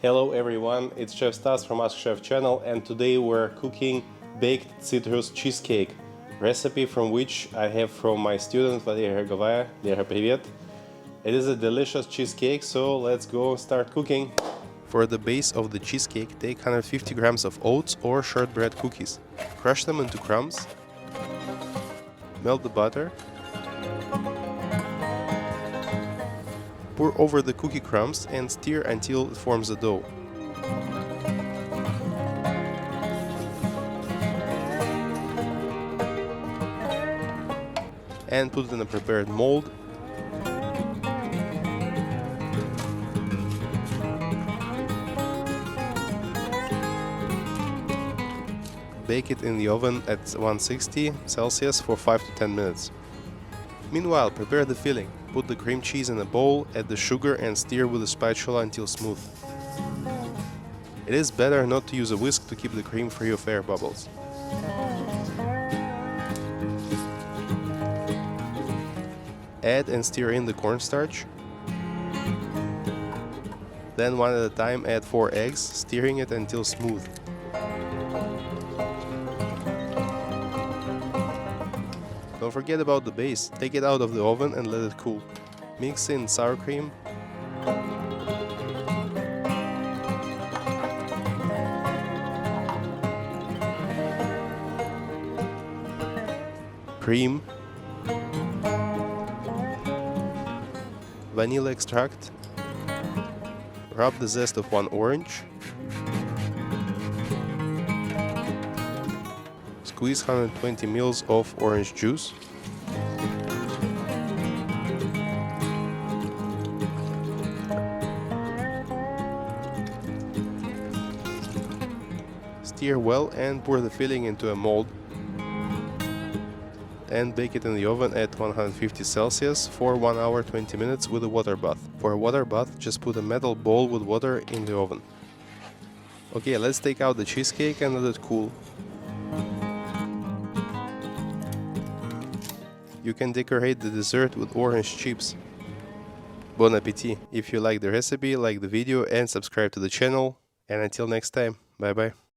Hello everyone, it's Chef Stas from Ask Chef channel, and today we're cooking baked citrus cheesecake, recipe from which I have from my student Valeria Hergovaya. Lera, привет! It is a delicious cheesecake, so let's go start cooking. For the base of the cheesecake, take 150 grams of oats or shortbread cookies. Crush them into crumbs. Melt the butter. Pour over the cookie crumbs and stir until it forms a dough. And put it in a prepared mold. Bake it in the oven at 160 Celsius for 5 to 10 minutes. Meanwhile, prepare the filling. Put the cream cheese in a bowl, add the sugar and stir with a spatula until smooth. It is better not to use a whisk to keep the cream free of air bubbles. Add and stir in the cornstarch. Then one at a time add 4 eggs, stirring it until smooth. Don't forget about the base. Take it out of the oven and let it cool. Mix in sour cream, cream, vanilla extract, rub the zest of 1 orange, squeeze 120 ml of orange juice, stir well and pour the filling into a mold and bake it in the oven at 150 Celsius for 1 hour 20 minutes with a water bath. For a water bath, just put a metal bowl with water in the oven. Okay, let's take out the cheesecake and let it cool. You can decorate the dessert with orange chips. Bon appetit! If you like the recipe, like the video and subscribe to the channel. And until next time, bye bye.